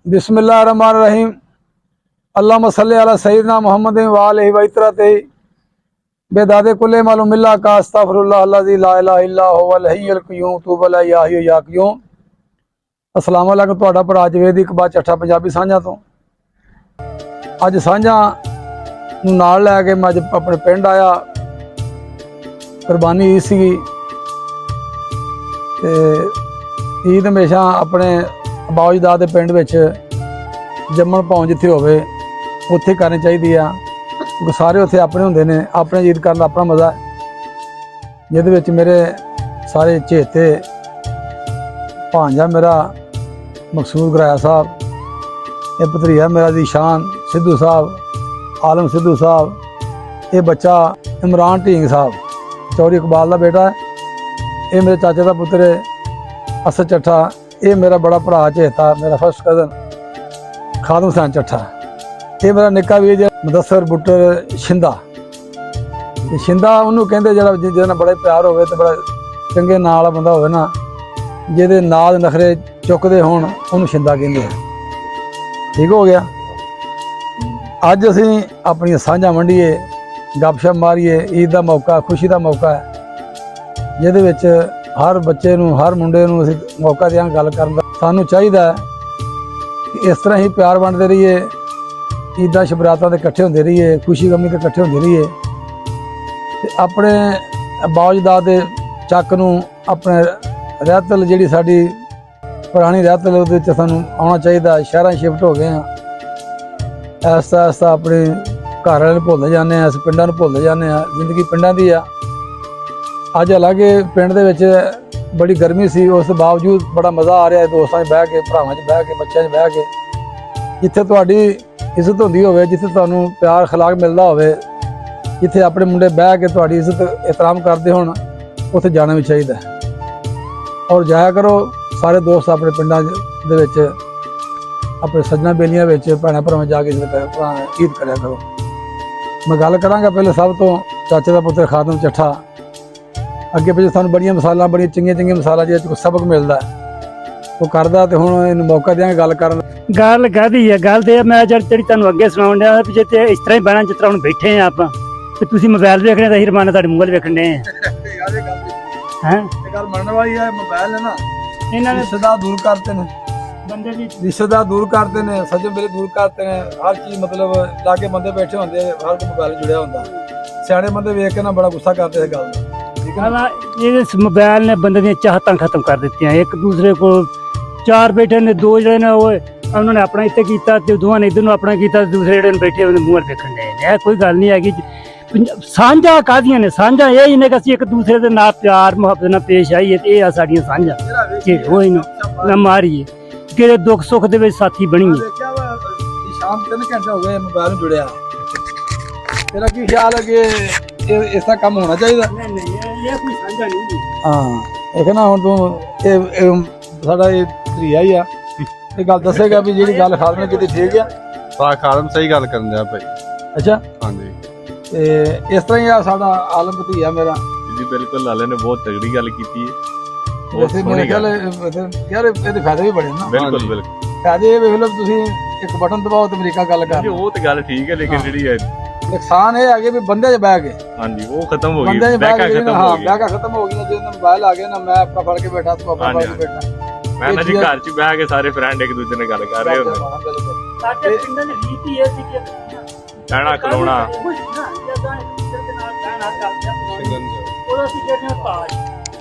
बिस्मिल्लाहिर्रहमानिर्रहीम। अल्लाहुम्मा सल्लि अला सय्यिदिना मुहम्मदिन व आलिहि व इत्रतिही बेदादे कुल्ले मालूम मिल्ला का अस्तगफिरुल्लाह अल्लज़ी ला इलाहा इल्ला हुवल हय्युल क़य्यूम तूबा ला या हय्यु या क़य्यूम। अस्सलाम वालेकुम। तुहाडा भरा जवेद इकबाल चट्ठा पंजाबी सांझा तो अज सांझा नूं नाल लैके मैं अज अपने पिंड आया। कुर्बानी ईद सी ते ईद हमेशा अपने बाउजदाद के पिंड विच जम्मन पाउन जिथे होवे उत्थे करनी चाहिए आ, क्योंकि सारे उत्थे अपने होंदे ने। अपने ईद करने का अपना मज़ा है, जिहदे विच मेरे सारे चेते भांजा मेरा मकसूद गराया साहब, ये भतरीजा मेरा जीशान सिद्धू साहब, आलम सिद्धू साहब, ये बच्चा इमरान ढींग साहब चौधरी इकबाल का बेटा है, ये मेरे चाचे का पुत्र है असद चट्ठा, ये मेरा बड़ा भरा चेता मेरा फर्स्ट कज़न खादम हुसैन चट्ठा, ये मेरा निक्का वीर जो मुदस्सर बुट्टर शिंदा। शिंदा उन्होंने कहते जरा जिसना बड़ा प्यार होवे तो बड़ा चंगे नाल वाला बंदा होवे ना, जिहदे नाल नखरे चुकते होण उन्होंने शिंदा कहते हैं। ठीक हो गया। अज असीं अपनी सांझा वंडीए, गपशप मारीए। ईद का मौका, खुशी का मौका है, जिहदे विच हर बच्चे नूं हर मुंडे नूं असीं मौका दियां गल करन दा। सानूं चाहीदा है कि इस तरह ही प्यार वंडदे रहीए, ईदां शबरातां ते इकट्ठे होंदे रहीए, खुशी गमी ते इकट्ठे होंदे रहीए ते अपने बाउजदाद दे चक नूं अपने रहतल जिहड़ी साडी पुरानी रहतल उहदे विच सानूं आउणा चाहीदा। शहरां शिफ्ट हो गए हैं, ऐसा ऐसा अपने घर वाले भुलते जाने, अस पिंडां नूं भुलते जाने। जिंदगी पिंडां दी आ। अज हालांकि पिंड दे विच बड़ी गर्मी सी, उस बावजूद बड़ा मज़ा आ रहा है दोस्तां च बह के, भरावां च बह के, बच्चों च बह के। जिथे तुहाडी इज्जत होंदी होवे, जिथे तुहानूं प्यार खलाक मिलदा होवे, जिथे अपने मुंडे बह के तुहाडी इज्जत एहतराम करदे होण, उत्थे जाना भी चाहिए और जाया करो। सारे दोस्त अपने पिंडां दे विच अपने सज्जना बेलियां विच भैणां भरावां जाके ईद करिया करो। मैं गल करांगा पहले सब तो चाचे का पुत्र खादम चट्ठा। अगे पिछे सानूं बड़ियां मिसालां, बड़ियां चंगियां चंगियां मिसालां जिहदे कोई सबक मिलदा वो करदा, ते हुण इहनूं मौका देंगे गल करन। गल कहदी है गल ते मैं ਜਿਹੜੀ ਤੁਹਾਨੂੰ ਅੱਗੇ ਸੁਣਾਉਣ ਡਿਆ ਵੀ ਜੇ ਤੇ ਇਸ ਤਰ੍ਹਾਂ ਹੀ ਬਹਿਣਾ ਜਿਸ ਤਰ੍ਹਾਂ ਹੁਣ ਬੈਠੇ ਆ ਆਪਾਂ ਤੇ ਤੁਸੀਂ ਮੋਬਾਈਲ ਵੇਖਣੇ ਤਾਂ ਹੀਰਮਾਨਾ ਤੁਹਾਡੇ ਮੂੰਹ ਵੱਲ ਵੇਖਣ ਦੇ ਹੈ। ਇਹ ਗੱਲ ਮੰਨਣ ਵਾਲੀ ਹੈ। ਮੋਬਾਈਲ ਨੇ ਨਾ ਇਹਨਾਂ ਨੇ ਰਿਸ਼ਤੇਦਾਰ ਦੂਰ ਕਰਤੇ ਨੇ, ਬੰਦੇ ਦੀ रिश्तेदार दूर करते हैं, सज्जन मेरे दूर करते हैं। हर चीज़ मतलब लागे बंदे बैठे होंगे, हर कोई मोबाइल जुड़िया होंगे। सियाने बंदे वेख के ना बड़ा गुस्सा करते हैं गल। ਇਸ ਮੋਬਾਈਲ ਨੇ ਬੰਦੇ ਦੀਆਂ ਚਾਹਤਾਂ ਖਤਮ ਕਰ ਦਿੱਤੀਆਂ। ਇੱਕ ਦੂਸਰੇ ਕੋਲ ਚਾਰ ਬੈਠੇ ਨੇ, ਦੋ ਜਿਹੜੇ ਨੇ ਉਹ ਉਹਨਾਂ ਨੇ ਆਪਣਾ ਇੱਥੇ ਕੀਤਾ ਤੇ ਦੋਵਾਂ ਨੇ ਇੱਧਰ ਨੂੰ ਆਪਣਾ ਕੀਤਾ, ਦੂਸਰੇ ਜਿਹੜੇ ਨੇ ਬੈਠੇ ਉਹਦੇ ਮੂੰਹ ਵੱਲ ਵੇਖਣ ਦੇ। ਇਹ ਕੋਈ ਗੱਲ ਨਹੀਂ ਹੈਗੀ। ਸਾਂਝਾ ਕਾਹਦੀਆਂ ਨੇ? ਸਾਂਝਾ ਇਹ ਹੀ ਨੇ ਕਿ ਅਸੀਂ ਇੱਕ ਦੂਸਰੇ ਦੇ ਨਾਲ ਪਿਆਰ ਮੁਹੱਬਤ ਨਾਲ ਪੇਸ਼ ਆਈਏ ਤੇ ਇਹ ਆ ਸਾਡੀਆਂ ਸਾਂਝਾਂ ਕਿ ਹੋਈ ਨਾ ਮਾਰੀਏ, ਕਿਹੜੇ ਦੁੱਖ ਸੁੱਖ ਦੇ ਵਿੱਚ ਸਾਥੀ ਬਣੀਏ। शाम 3 घंटे हो गए मोबाइल जुड़िया, तेरा की ख्याल है कि इसका काम होना चाहिए? नहीं ये कोई साझा नहीं। हाँ एक ना हुण तू साडा ये धरीया ही आ, ये गल दसेगा भी जिहड़ी गल खादम ने कीती ठीक है? खादम सही गल करन दिया भाई। अच्छा हाँ जी, ते इस तरह ही आ साडा आलम भतीजा मेरा जी बिल्कुल। लाले ने बहुत तगड़ी गल कीती है। वैसे मेरे ख्याल यार ਇਹਦੇ फायदे भी बड़े ना। बिल्कुल बिल्कुल फायदे ये ਵੇਖ ਲਓ ਤੁਸੀਂ ਇੱਕ ਬਟਨ ਦਬਾਓ ਤੇ ਅਮਰੀਕਾ ਗੱਲ ਕਰ। वो तो गल ठीक है, लेकिन ਜਿਹੜੀ है ਨੁਕਸਾਨ ਇਹ ਹੈਗੇ ਵੀ ਬੰਦੇ 'ਚ ਬਹਿ ਕੇ हाँ जी वो खत्म हो गई, ਬੰਦੇ 'ਚ बैका ਬਹਿ ਕੇ खत्म ਹਾਂ हो गई। ਬਹਿਕਾ ਖਤਮ ਹੋ ਗਈ। ਜੇ ਮੋਬਾਈਲ ਆ ਗਿਆ ਨਾ, ਮੈਂ ਆਪਣਾ ਫੜ ਕੇ ਬੈਠਾ, ਤੂੰ ਆਪਣਾ ਫੜ ਕੇ ਬੈਠਾ। मैं ना जी घर च बह के सारे फ्रेंड एक दूसरे ने गल कर रहे होंगे, ਸਾਡੇ ਪਿੰਡਾਂ ਦੀ ਰੀਤ ਹੀ ਇਹ ਸੀ ਕਿ कहना खलोना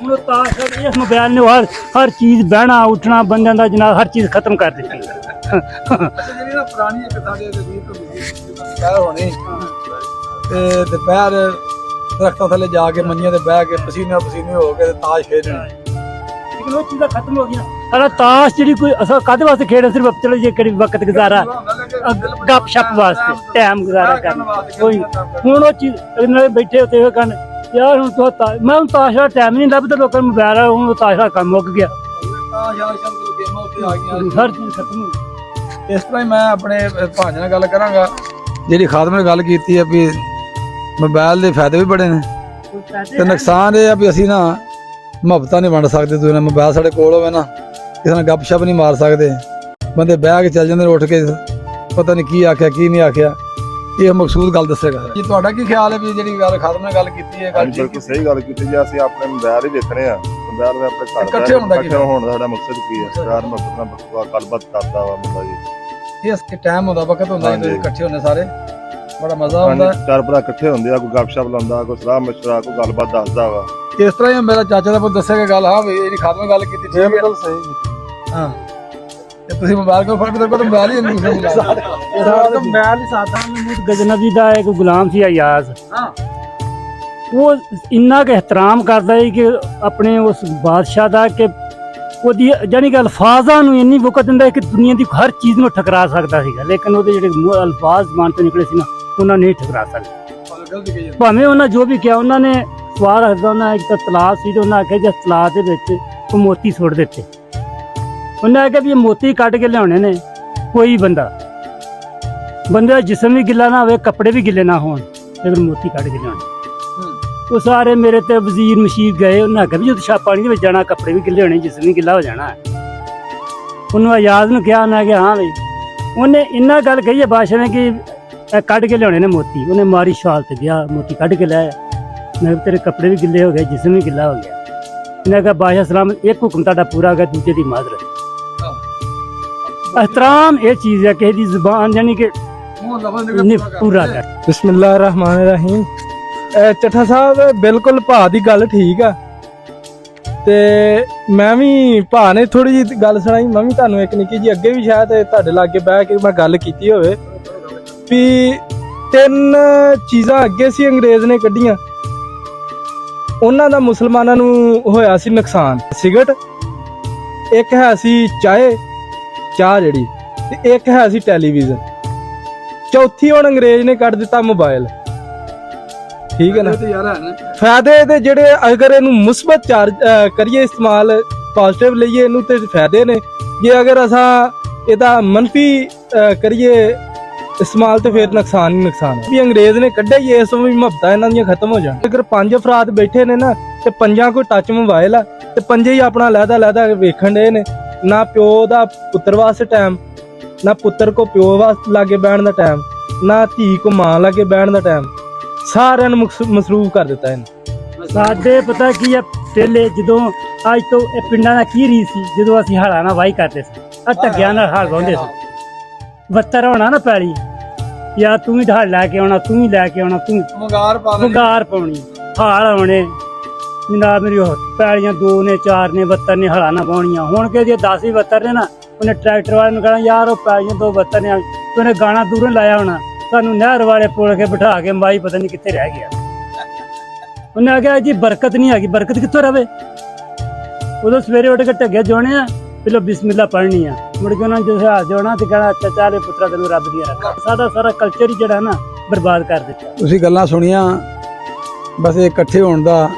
ਹੁਣ ਤਾਸ਼ ਇਸ ਮੋਬਾਈਲ ਨੇ ਹਰ ਚੀਜ਼ ਬਹਿਣਾ ਉੱਠਣਾ ਬੰਦਿਆਂ ਦਾ ਜਨਾਬ ਹਰ ਚੀਜ਼ ਖਤਮ ਕਰ ਦਿੱਤੀ। ਅੱਛਾ ਜਿਹੜੀ ਨਾ ਪੁਰਾਣੀ ਇੱਕ ਸਾਡੇ ਰੀਤ ਹੁੰਦੀ ਸੀ, ਦੁਪਹਿਰ ਹੋਣੀ ਤੇ ਦੁਪਹਿਰ ਦਰਖਤਾਂ ਥੱਲੇ ਜਾ ਕੇ ਮੰਜੀਆਂ ਤੇ ਬਹਿ ਕੇ ਪਸੀਨੇ ਪਸੀਨੇ ਹੋ ਕੇ ਤਾਸ਼ ਖੇਡਣਾ। ਲੇਕਿਨ ਉਹ ਚੀਜ਼ਾਂ ਖਤਮ ਹੋ ਗਈਆਂ। ਸਾਡਾ ਤਾਸ਼ ਜਿਹੜੀ ਕੋਈ ਅਸਾਂ ਕਾਹਦੇ ਵਾਸਤੇ ਖੇਡ, ਸਿਰਫ ਚਲੋ ਜੇ ਕਿਹੜੀ ਵਕਤ ਗੁਜ਼ਾਰਾ ਗੱਪ ਛੱਪ ਵਾਸਤੇ ਟਾਈਮ ਗੁਜ਼ਾਰਾ ਕਰਨਾ ਕੋਈ। ਹੁਣ ਉਹ ਚੀਜ਼ ਨਾਲੇ ਬੈਠੇ ਉੱਤੇ ਕਰਨ ਯਾਰ ਹੁਣ ਤੂੰ ਮੈਂ ਹੁਣ ਤਾਸ਼ ਦਾ ਟਾਈਮ ਨਹੀਂ ਲੱਭਦਾ ਲੋਕਾਂ ਨੂੰ ਮੋਬਾਈਲ ਆ, ਹੁਣ ਤਾਸ਼ ਦਾ ਕੰਮ ਮੁੱਕ ਗਿਆ, ਹਰ ਚੀਜ਼ ਖਤਮ ਹੋ ਗਈ। ਇਸ ਤਰ੍ਹਾਂ ਹੀ ਮੈਂ ਆਪਣੇ ਭਾਂਜ ਨਾਲ ਗੱਲ ਕਰਾਂਗਾ। ਜਿਹੜੀ ਖਾਦਮ ਨੇ ਗੱਲ ਕੀਤੀ ਹੈ ਵੀ ਮੋਬਾਈਲ ਦੇ ਫਾਇਦੇ ਵੀ ਬੜੇ ਨੇ ਤੇ ਨੁਕਸਾਨ ਇਹ ਆ ਵੀ ਅਸੀਂ ਨਾ ਮੁਹੱਬਤਾਂ ਨਹੀਂ ਵੰਡ ਸਕਦੇ ਦੂਜੇ ਨਾਲ। ਮੋਬਾਈਲ ਸਾਡੇ ਕੋਲ ਹੋਵੇ ਨਾ, ਕਿਸੇ ਨਾਲ ਗੱਪ ਛਪ ਨਹੀਂ ਮਾਰ ਸਕਦੇ, ਬੰਦੇ ਬਹਿ ਕੇ ਚੱਲ ਜਾਂਦੇ ਨੇ ਉੱਠ ਕੇ, ਪਤਾ ਨਹੀਂ ਕੀ ਆਖਿਆ ਕੀ ਨਹੀਂ ਆਖਿਆ। ਇਹ ਮਕਸੂਦ ਗੱਲ ਦੱਸੇਗਾ ਜੀ। ਤੁਹਾਡਾ ਕੀ ਖਿਆਲ ਹੈ ਵੀ ਜਿਹੜੀ ਗੱਲ ਖਾਦਮ ਨੇ ਗੱਲ ਕੀਤੀ ਹੈ, ਗੱਲ ਬਿਲਕੁਲ ਸਹੀ ਗੱਲ ਕੀਤੀ ਜੀ। ਅਸੀਂ ਆਪਣੇ ਮੋਬਾਈਲ ਹੀ ਵੇਖਣੇ ਆ, ਮੋਬਾਈਲ ਦੇ ਆਪਣੇ ਘਰ ਇਕੱਠੇ ਹੋਣ ਦਾ ਕੀ ਇਕੱਠੇ ਹੋਣ ਦਾ ਸਾਡਾ ਮਕਸਦ ਕੀ ਹੈ? ਪਿਆਰ ਮੁਹੱਬਤ ਨਾਲ ਬਸਵਾ ਗੱਲਬਾਤ ਕਰਦਾ ਵਾ ਬੰਦਾ ਜੀ। ਇਸ ਟਾਈਮ ਹੁੰਦਾ, ਵਕਤ ਹੁੰਦਾ ਹਾਂਜੀ। ਜਦੋਂ ਇਕੱਠੇ ਹੁੰਦੇ ਸਾਰੇ, ਬੜਾ ਮਜ਼ਾ ਆਉਂਦਾ। ਚਾਰ ਭਰਾ ਇਕੱਠੇ ਹੁੰਦੇ ਆ, ਕੋਈ ਗੱਪਸ਼ਪ ਲਾਉਂਦਾ, ਕੋਈ ਸਲਾਹ ਮਸ਼ਵਰਾ, ਕੋਈ ਗੱਲਬਾਤ ਦੱਸਦਾ ਵਾ। ਇਸ ਤਰ੍ਹਾਂ ਹੀ ਮੇਰਾ ਚਾਚਾ ਦਾ ਪੁੱਤ ਦੱਸੇਗਾ ਗੱਲ, ਹਾਂ ਵੀ ਇਹਦੀ ਖਾਦਮ ਨੇ ਗੱਲ ਕੀਤੀ ਠੀਕ ਹੈ। ਬਿਲਕੁਲ ਸਹੀ। ਹਾਂ ਤੇ ਤੁਸੀਂ ਮੋਬਾਈਲ ਕੋਲ ਫੜ ਕੇ ਦੇਖੋ ਤਾਂ ਮੋਬਾਈਲ ਹੀ ਦੂਸਰੇ ਨੂੰ ਲਾ ਮੈਂ ਸਾਦਾ ਮਹਿਮੂਦ ਗਜ਼ਨਵੀ ਦਾ ਇੱਕ ਗੁਲਾਮ ਸੀ ਅਯਾਜ਼। ਹਾਂ ਉਹ ਇੰਨਾ ਕੁ ਇਹਤਰਾਮ ਕਰਦਾ ਸੀ ਕਿ ਆਪਣੇ ਉਸ ਬਾਦਸ਼ਾਹ ਦਾ, ਕਿ ਉਹਦੀ ਜਾਨੀ ਕਿ ਅਲਫਾਜ਼ਾਂ ਨੂੰ ਇੰਨੀ ਵਕਤ ਦਿੰਦਾ ਕਿ ਦੁਨੀਆ ਦੀ ਹਰ ਚੀਜ਼ ਨੂੰ ਠਕਰਾ ਸਕਦਾ ਸੀਗਾ, ਲੇਕਿਨ ਉਹਦੇ ਜਿਹੜੇ ਅਲਫਾਜ਼ ਜ਼ਬਾਨ ਤੋਂ ਨਿਕਲੇ ਸੀ ਨਾ, ਉਹਨਾਂ ਨਹੀਂ ਠਕਰਾ ਸਕਦੇ। ਭਾਵੇਂ ਉਹਨਾਂ ਜੋ ਵੀ ਕਿਹਾ, ਉਹਨਾਂ ਨੇ ਸਵਾਲ ਰੱਖਦਾ, ਉਹਨਾਂ ਇੱਕ ਤਾਂ ਤਲਾਬ ਸੀ ਤੇ ਉਹਨਾਂ ਆਖਿਆ ਜਿਸ ਤਲਾਬ ਦੇ ਵਿੱਚ ਉਹ ਮੋਤੀ ਸੁੱਟ ਦਿੱਤੇ। ਉਹਨਾਂ ਆਖਿਆ ਵੀ ਇਹ ਮੋਤੀ ਕੱਢ ਕੇ ਲਿਆਉਣੇ ਨੇ, ਕੋਈ ਬੰਦੇ ਦਾ ਜਿਸਮ ਵੀ ਗਿੱਲਾ ਨਾ ਹੋਵੇ, ਕੱਪੜੇ ਵੀ ਗਿੱਲੇ ਨਾ ਹੋਣ, ਲੇਕਿਨ ਮੋਤੀ ਕੱਢ ਕੇ ਲਿਆਉਣੇ। ਉਹ ਸਾਰੇ ਮੇਰੇ ਤੇ ਵਜ਼ੀਰ ਮਸ਼ੀਰ ਗਏ, ਉਹਨਾਂ ਆਖਿਆ ਵੀ ਜਦੋਂ ਛਾਪ ਪਾਣੀ ਦੇ ਵਿੱਚ ਜਾਣਾ, ਕੱਪੜੇ ਵੀ ਗਿੱਲੇ ਹੋਣੇ, ਜਿਸਮ ਵੀ ਗਿੱਲਾ ਹੋ ਜਾਣਾ। ਉਹਨੂੰ ਅਯਾਜ਼ ਨੂੰ ਕਿਹਾ, ਉਹਨਾਂ ਕਿਹਾ ਹਾਂ ਵੀ। ਉਹਨੇ ਇੰਨਾ ਗੱਲ ਕਹੀ ਹੈ ਬਾਦਸ਼ਾਹ ਨੇ ਕਿ ਇਹ ਕੱਢ ਕੇ ਲਿਆਉਣੇ ਨੇ ਮੋਤੀ। ਉਹਨੇ ਮਾਰੀ ਸ਼ਾਲ ਤੇ ਗਿਆ, ਮੋਤੀ ਕੱਢ ਕੇ ਲਿਆਇਆ। ਮੈਂ ਤੇਰੇ ਕੱਪੜੇ ਵੀ ਗਿੱਲੇ ਹੋ ਗਏ, ਜਿਸਮ ਵੀ ਗਿੱਲਾ ਹੋ ਗਿਆ। ਉਹਨੇ ਕਿਹਾ ਬਾਦਸ਼ਾਹ ਸਲਾਮ, ਇੱਕ ਹੁਕਮ ਤੁਹਾਡਾ ਪੂਰਾ ਹੋ ਗਿਆ, ਦੂਜੇ ਦੀ ਮਾਜ਼ਰਤ। एहतराम ये चीज है, किसी की जुबान यानी कि पूरा कर। ਬਿਸਮਿਲ੍ਲਾਹਿਰਰਹਿਮਾਨਿਰਰਹੀਮ। ਚੱਠਾ ਸਾਹਿਬ ਬਿਲਕੁਲ ਭਾ ਦੀ ਗੱਲ ਠੀਕ ਆ, ਤੇ ਮੈਂ ਵੀ ਭਾ ਨੇ ਥੋੜੀ ਜਿਹੀ ਗੱਲ ਸੁਣਾਈ। ਮੈਂ ਵੀ ਤੁਹਾਨੂੰ ਇੱਕ ਨਿੱਕੀ ਜੀ ਅੱਗੇ ਵੀ ਸ਼ਾਇਦ ਤੁਹਾਡੇ ਲਾਗੇ ਬਹਿ ਕੇ ਮੈਂ ਗੱਲ ਕੀਤੀ ਹੋਵੇ ਵੀ 3 ਚੀਜ਼ਾਂ ਅੱਗੇ ਸੀ ਅੰਗਰੇਜ਼ ਨੇ ਕੱਢੀਆਂ, ਉਹਨਾਂ ਦਾ ਮੁਸਲਮਾਨਾਂ ਨੂੰ ਹੋਇਆ ਸੀ ਨੁਕਸਾਨ। ਸਿਗਰਟ, ਇੱਕ ਹੈ ਸੀ ਚਾਹ ਜਿਹੜੀ, ਤੇ ਇੱਕ ਹੈ ਸੀ ਟੈਲੀਵਿਜ਼ਨ, ਚੌਥੀ ਹੁਣ ਅੰਗਰੇਜ਼ ਨੇ ਕੱਢ ਦਿੱਤਾ ਮੋਬਾਈਲ। ਠੀਕ ਹੈ ਨਾ। ਫਾਇਦੇ ਇਹਦੇ ਜਿਹੜੇ ਅਗਰ ਇਹਨੂੰ ਮੁਸਬਤ ਚਾਰਜ ਕਰੀਏ, ਇਸਤੇਮਾਲ ਪੋਜ਼ਿਟਿਵ ਲਈਏ ਇਹਨੂੰ, ਤੇ ਫਾਇਦੇ ਨੇ। ਜੇ ਅਗਰ ਅਸਾਂ ਇਹਦਾ ਮੰਨਫੀ ਕਰੀਏ ਇਸਤੇਮਾਲ, ਤੇ ਫਿਰ ਨੁਕਸਾਨ ਹੀ ਨੁਕਸਾਨ ਹੈ। ਵੀ ਅੰਗਰੇਜ਼ ਨੇ ਕੱਢਿਆ ਹੀ, ਇਸ ਤੋਂ ਵੀ ਮੁਹੱਬਤਾਂ ਇਹਨਾਂ ਦੀਆਂ ਖਤਮ ਹੋ ਜਾਣ। ਅਗਰ 5 ਅਫਰਾਦ ਬੈਠੇ ਨੇ ਨਾ, ਤੇ 5 ਕੋਈ ਟੱਚ ਮੋਬਾਈਲ ਆ, ਤੇ 5 ਹੀ ਆਪਣਾ ਲਹਿਦਾ ਵੇਖਣ ਦੇ ਨੇ। ਨਾ ਪਿਓ ਦਾ ਪੁੱਤਰ ਵਾਸਤੇ ਟਾਈਮ, ਨਾ ਪੁੱਤਰ ਕੋ ਪਿਓ ਵਾਸਤੇ ਲਾਗੇ ਬਹਿਣ ਦਾ ਟਾਈਮ, ਨਾ ਧੀ ਕੋ ਮਾਂ ਲਾਗੇ ਬਹਿਣ ਦਾ ਟਾਈਮ। ਸਾਰਿਆਂ ਨੂੰ ਮਸਰੂਫ ਕਰ ਦਿੱਤਾ ਇਹਨੇ। ਸਾਡੇ ਪਤਾ ਕੀ ਆ, ਪਹਿਲੇ ਜਦੋਂ ਅੱਜ ਤੋਂ ਇਹ ਪਿੰਡਾਂ ਦਾ ਕੀ ਰੀਤ ਸੀ, ਜਦੋਂ ਅਸੀਂ ਹਲਾਂ ਨਾਲ ਵਾਹੀ ਕਰਦੇ ਸੀ, ਆ ਢੱਗਿਆਂ ਨਾਲ ਹਲ ਵਾਹੁੰਦੇ ਸੀ। ਵੱਤਰ ਹੋਣਾ ਨਾ ਪੈਲੀ, ਯਾ ਤੂੰ ਵੀ ਢਾਲ ਲੈ ਕੇ ਆਉਣਾ, ਤੂੰ ਵੀ ਲੈ ਕੇ ਆਉਣਾ, ਤੂੰ ਮੁਗਾਰ ਪਾਉਣੀ, ਹਾਲ ਆਉਣੇ ਜਨਾਬ। ਮੇਰੀ ਪੈਲੀਆਂ 2 ਨੇ 4 ਨੇ, ਵੱਤਰ ਨੇ, ਹਲਾਂ ਨਾ ਪਾਉਣੀਆਂ। ਹੁਣ ਕਿ ਜੇ 10 ਵੀ ਵੱਤਰ ਨੇ ਨਾ, ਉਹਨੇ ਟਰੈਕਟਰ ਵਾਲੇ ਨੂੰ ਕਹਿਣਾ ਯਾਰ ਉਹ ਪੈਲੀਆਂ 2 ਵੱਤਰ ਨੇ, ਉਹਨੇ ਗਾਣਾ ਦੂਰੋਂ ਲਾਇਆ ਹੋਣਾ, ਸਾਨੂੰ ਨਹਿਰ ਵਾਲੇ ਪੁੱਲ ਕੇ ਬਿਠਾ ਕੇ ਮਾਈ ਪਤਾ ਨਹੀਂ ਕਿੱਥੇ ਰਹਿ ਗਿਆ। ਉਹਨੇ ਆਖਿਆ ਜੀ ਬਰਕਤ ਨਹੀਂ ਹੈਗੀ, ਬਰਕਤ ਕਿੱਥੋਂ ਰਵੇ। ਉਦੋਂ ਸਵੇਰੇ ਉੱਠ ਕੇ ਢੱਗੇ ਜੋਣੇ ਆ, ਪਹਿਲਾਂ ਬਿਸਮਿਲ੍ਲਾ ਪੜ੍ਹਨੀ ਆ, ਮੁੜ ਕੇ ਉਹਨਾਂ ਨੇ ਜਦੋਂ ਹਾथ ਜੋਣਾ ਤੇ ਕਹਿਣਾ ਅੱਛਾ ਚਾਲੇ ਪੁੱਤਰਾ ਤੈਨੂੰ ਰੱਬ ਦੀਆਂ ਰੱਖਾਂ। ਸਾਰਾ ਕਲਚਰ ਹੀ ਜਿਹੜਾ ਨਾ ਬਰਬਾਦ ਕਰ ਦਿੱਤਾ। ਤੁਸੀਂ ਗੱਲਾਂ ਸੁਣੀਆਂ, ਬਸ ਇਹ ਇਕੱਠੇ ਹੋਣ ਦਾ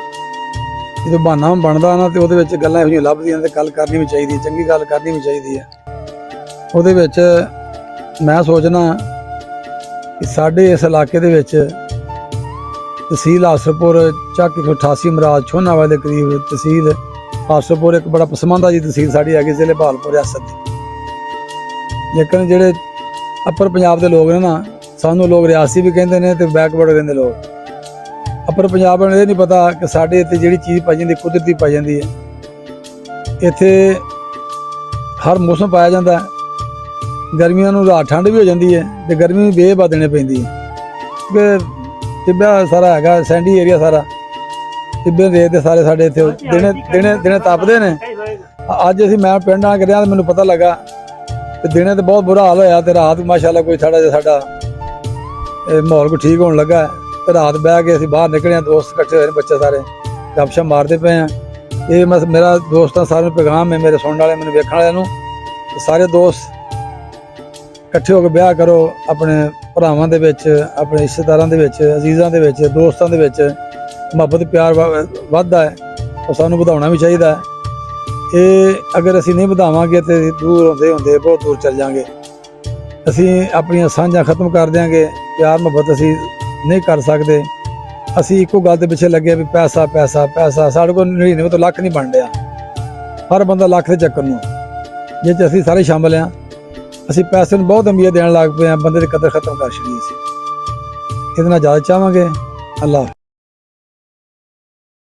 ਜਦੋਂ ਬਹਾਨਾ ਬਣਦਾ ਨਾ, ਤੇ ਉਹਦੇ ਵਿੱਚ ਗੱਲਾਂ ਇਹੋ ਜਿਹੀਆਂ ਲੱਭਦੀਆਂ, ਤੇ ਗੱਲ ਕਰਨੀ ਵੀ ਚਾਹੀਦੀ, ਚੰਗੀ ਗੱਲ ਕਰਨੀ ਵੀ ਚਾਹੀਦੀ ਹੈ। ਉਹਦੇ ਵਿੱਚ ਮੈਂ ਸੋਚਣਾ ਕਿ ਸਾਡੇ ਇਸ ਇਲਾਕੇ ਦੇ ਵਿੱਚ ਤਹਿਸੀਲ ਆਸਰਪੁਰ, ਚੱਕ 188 ਮਰਾਜ ਛੋਨਾਵਾਲੇ ਦੇ ਕਰੀਬ ਤਹਿਸੀਲ ਆਸਰਪੁਰ ਇੱਕ ਬੜਾ ਪਸਮਾਨਦਾ ਜੀ ਤਹਿਸੀਲ ਸਾਡੀ ਹੈਗੀ, ਜ਼ਿਲ੍ਹੇ ਬਹਾਵਲਪੁਰ ਰਿਆਸਤ ਦੀ। ਲੇਕਿਨ ਜਿਹੜੇ ਅੱਪਰ ਪੰਜਾਬ ਦੇ ਲੋਕ ਨੇ ਨਾ, ਸਾਨੂੰ ਲੋਕ ਰਿਆਸੀ ਵੀ ਕਹਿੰਦੇ ਨੇ ਤੇ ਬੈਕਵਰਡ ਕਹਿੰਦੇ ਲੋਕ। ਅੱਪਰ ਪੰਜਾਬ ਨੂੰ ਇਹ ਨਹੀਂ ਪਤਾ ਕਿ ਸਾਡੇ ਇੱਥੇ ਜਿਹੜੀ ਚੀਜ਼ ਪਾਈ ਜਾਂਦੀ ਕੁਦਰਤੀ ਪਾਈ ਜਾਂਦੀ ਹੈ। ਇੱਥੇ ਹਰ ਮੌਸਮ ਪਾਇਆ ਜਾਂਦਾ ਹੈ। ਗਰਮੀਆਂ ਨੂੰ ਰਾਤ ਠੰਡ ਵੀ ਹੋ ਜਾਂਦੀ ਹੈ, ਤੇ ਗਰਮੀ ਵੀ ਬੇਬਾ ਦੇਣੀ ਪੈਂਦੀ ਹੈ, ਕਿ ਟਿੱਬਾ ਸਾਰਾ ਹੈਗਾ, ਸੈਂਡੀ ਏਰੀਆ ਸਾਰਾ, ਟਿੱਬੇ ਰੇਤ ਦੇ ਸਾਰੇ ਸਾਡੇ ਇੱਥੇ ਦਿਨੇ ਤਪਦੇ ਨੇ। ਅੱਜ ਮੈਂ ਪਿੰਡ ਆ ਕੇ ਰਿਹਾ, ਮੈਨੂੰ ਪਤਾ ਲੱਗਾ ਕਿ ਦਿਨੇ ਤੇ ਬਹੁਤ ਬੁਰਾ ਹਾਲ ਹੋਇਆ, ਤੇ ਰਾਤ ਮਾਸ਼ਾਅੱਲਾ ਕੋਈ ਸਾਡਾ ਮਾਹੌਲ ਕੋਈ ਠੀਕ ਹੋਣ ਲੱਗਾ। ਤੇ ਰਾਤ ਬਹਿ ਕੇ ਅਸੀਂ ਬਾਹਰ ਨਿਕਲੇ, ਦੋਸਤ ਇਕੱਠੇ ਹੋਏ ਨੇ, ਬੱਚੇ ਸਾਰੇ ਗੱਪਸ਼ਪ ਮਾਰਦੇ ਪਏ ਆ। ਇਹ ਮੇਰਾ ਦੋਸਤਾਂ ਸਾਰਿਆਂ ਨੂੰ ਪੈਗਾਮ ਹੈ, ਮੇਰੇ ਸੁਣਨ ਵਾਲੇ, ਮੈਨੂੰ ਵੇਖਣ ਵਾਲਿਆਂ ਨੂੰ, ਸਾਰੇ ਦੋਸਤ ਇਕੱਠੇ ਹੋ ਕੇ ਵਿਆਹ ਕਰੋ। ਆਪਣੇ ਭਰਾਵਾਂ ਦੇ ਵਿੱਚ, ਆਪਣੇ ਰਿਸ਼ਤੇਦਾਰਾਂ ਦੇ ਵਿੱਚ, ਅਜ਼ੀਜ਼ਾਂ ਦੇ ਵਿੱਚ, ਦੋਸਤਾਂ ਦੇ ਵਿੱਚ ਮੁਹੱਬਤ ਪਿਆਰ ਵੱਧਦਾ ਹੈ, ਔਰ ਸਾਨੂੰ ਵਧਾਉਣਾ ਵੀ ਚਾਹੀਦਾ ਹੈ। ਇਹ ਅਗਰ ਅਸੀਂ ਨਹੀਂ ਵਧਾਵਾਂਗੇ ਤੇ ਦੂਰ ਹੁੰਦੇ ਬਹੁਤ ਦੂਰ ਚੱਲ ਜਾਵਾਂਗੇ। ਅਸੀਂ ਆਪਣੀਆਂ ਸਾਂਝਾਂ ਖਤਮ ਕਰ ਦਿਆਂਗੇ, ਪਿਆਰ ਮੁਹੱਬਤ ਅਸੀਂ ਨਹੀਂ ਕਰ ਸਕਦੇ। ਅਸੀਂ ਇੱਕੋ ਗੱਲ ਦੇ ਪਿੱਛੇ ਲੱਗੇ ਵੀ ਪੈਸਾ ਪੈਸਾ ਪੈਸਾ। ਸਾਡੇ ਕੋਲ 99 ਤੋਂ ਲੱਖ ਨਹੀਂ ਬਣ ਰਿਹਾ, ਹਰ ਬੰਦਾ ਲੱਖ ਦੇ ਚੱਕਰ ਨੂੰ, ਜਿਹ 'ਚ ਅਸੀਂ ਸਾਰੇ ਸ਼ਾਮਲ ਹਾਂ। ਅਸੀਂ ਪੈਸੇ ਨੂੰ ਬਹੁਤ ਅਮੀਰ ਦੇਣ ਲੱਗ ਪਏ ਆ, ਬੰਦੇ ਦੀ ਕਦਰ ਖਤਮ ਕਰ ਛੜੀ ਅਸੀਂ। ਇਹਦੇ ਨਾਲ ਜ਼ਿਆਦਾ ਚਾਹਾਂਗੇ। ਅੱਲਾਹ